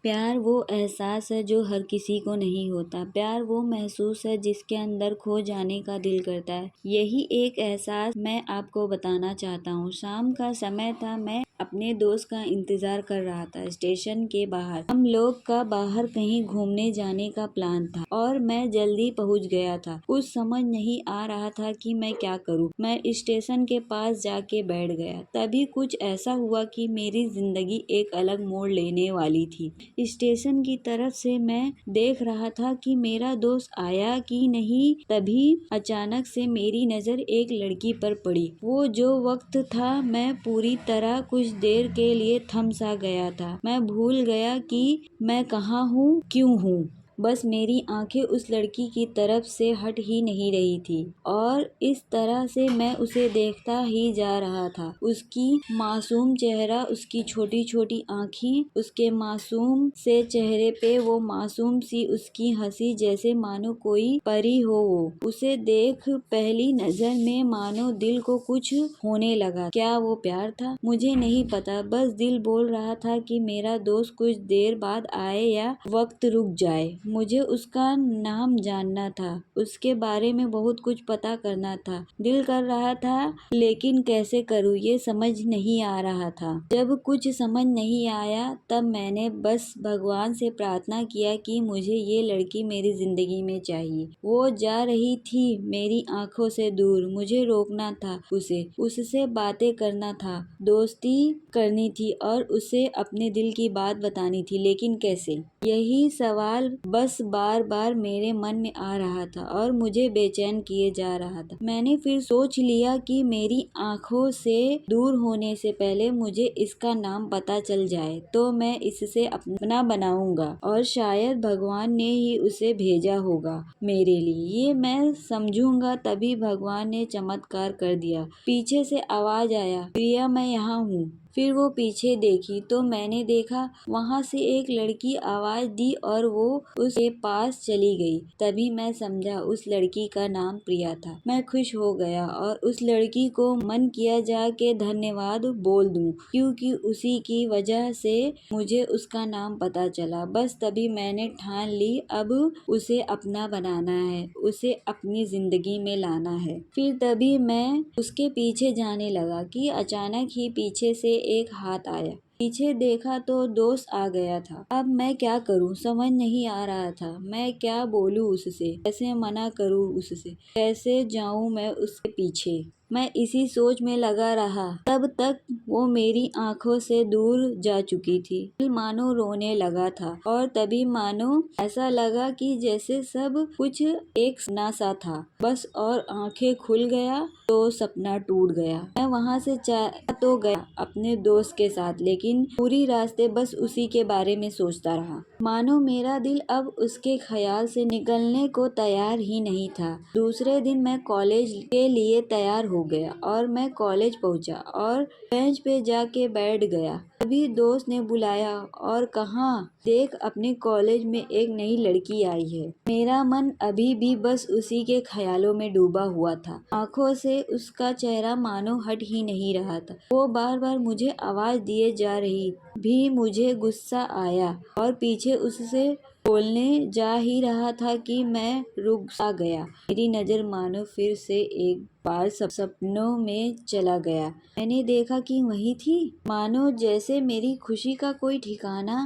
प्यार वो एहसास है जो हर किसी को नहीं होता। प्यार वो महसूस है जिसके अंदर खो जाने का दिल करता है। यही एक एहसास मैं आपको बताना चाहता हूँ। शाम का समय था, मैं अपने दोस्त का इंतजार कर रहा था स्टेशन के बाहर। हम लोग का बाहर कहीं घूमने जाने का प्लान था और मैं जल्दी पहुँच गया था। कुछ समझ नहीं आ रहा था कि मैं क्या करूँ। मैं स्टेशन के पास जाके बैठ गया। तभी कुछ ऐसा हुआ कि मेरी जिंदगी एक अलग मोड़ लेने वाली थी। स्टेशन की तरफ से मैं देख रहा था कि मेरा दोस्त आया कि नहीं। तभी अचानक से मेरी नजर एक लड़की पर पड़ी। वो जो वक्त था, मैं पूरी तरह कुछ देर के लिए थम सा गया था। मैं भूल गया कि मैं कहाँ हूँ, क्यों हूँ। बस मेरी आंखें उस लड़की की तरफ से हट ही नहीं रही थी और इस तरह से मैं उसे देखता ही जा रहा था। उसकी मासूम चेहरा, उसकी छोटी छोटी आँखें, उसके मासूम से चेहरे पे वो मासूम सी उसकी हंसी, जैसे मानो कोई परी हो वो। उसे देख पहली नजर में मानो दिल को कुछ होने लगा। क्या वो प्यार था? मुझे नहीं पता, बस दिल बोल रहा था कि मेरा दोस्त कुछ देर बाद आए या वक्त रुक जाए। मुझे उसका नाम जानना था, उसके बारे में बहुत कुछ पता करना था। दिल कर रहा था, लेकिन कैसे करूँ ये समझ नहीं आ रहा था। जब कुछ समझ नहीं आया तब मैंने बस भगवान से प्रार्थना किया कि मुझे ये लड़की मेरी जिंदगी में चाहिए। वो जा रही थी मेरी आंखों से दूर। मुझे रोकना था उसे, उससे बातें करना था, दोस्ती करनी थी और उसे अपने दिल की बात बतानी थी, लेकिन कैसे? यही सवाल बस बार बार मेरे मन में आ रहा था और मुझे बेचैन किए जा रहा था। मैंने फिर सोच लिया कि मेरी आंखों से दूर होने से पहले मुझे इसका नाम पता चल जाए तो मैं इससे अपना बनाऊंगा और शायद भगवान ने ही उसे भेजा होगा मेरे लिए, ये मैं समझूंगा। तभी भगवान ने चमत्कार कर दिया। पीछे से आवाज आया, प्रिया मैं यहाँ हूँ। फिर वो पीछे देखी तो मैंने देखा वहाँ से एक लड़की आवाज दी और वो उसके पास चली गई। तभी मैं समझा उस लड़की का नाम प्रिया था। मैं खुश हो गया और उस लड़की को मन किया जाके धन्यवाद बोल दूं, क्योंकि उसी की वजह से मुझे उसका नाम पता चला। बस तभी मैंने ठान ली, अब उसे अपना बनाना है, उसे अपनी जिंदगी में लाना है। फिर तभी मैं उसके पीछे जाने लगा कि अचानक ही पीछे से एक हाथ आया। पीछे देखा तो दोस्त आ गया था। अब मैं क्या करूं समझ नहीं आ रहा था। मैं क्या बोलूं उससे, कैसे मना करूं उससे, कैसे जाऊं मैं उसके पीछे। मैं इसी सोच में लगा रहा तब तक वो मेरी आंखों से दूर जा चुकी थी। दिल मानो रोने लगा था और तभी मानो ऐसा लगा कि जैसे सब कुछ एक सपना सा था बस, और आंखें खुल गया तो सपना टूट गया। मैं वहाँ से तो गया अपने दोस्त के साथ, लेकिन पूरी रास्ते बस उसी के बारे में सोचता रहा। मानो मेरा दिल अब उसके ख्याल से निकलने को तैयार ही नहीं था। दूसरे दिन मैं कॉलेज के लिए तैयार हो गया और मैं कॉलेज पहुंचा और बेंच पे जाके बैठ गया। तभी दोस्त ने बुलाया और कहा, देख अपने कॉलेज में एक नई लड़की आई है। मेरा मन अभी भी बस उसी के ख्यालों में डूबा हुआ था। आंखों से उसका चेहरा मानो हट ही नहीं रहा था। वो बार बार मुझे आवाज दिए जा रही भी। मुझे गुस्सा आया और पीछे उससे बोलने जा ही रहा था कि मैं रुक सा गया। मेरी नजर मानो फिर से एक बार सपनों में चला गया। मैंने देखा कि वही थी, मानो जैसे मेरी खुशी का कोई ठिकाना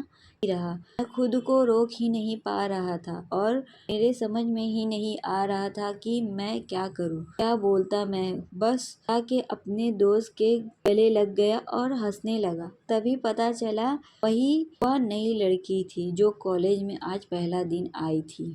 नहीं रहा। मैं खुद को रोक ही नहीं पा रहा था और मेरे समझ में ही नहीं आ रहा था कि मैं क्या करूं, क्या बोलता। मैं बस आके अपने दोस्त के गले लग गया और हंसने लगा। तभी पता चला वही वह नई लड़की थी जो कॉलेज में आज पहला दिन आई थी।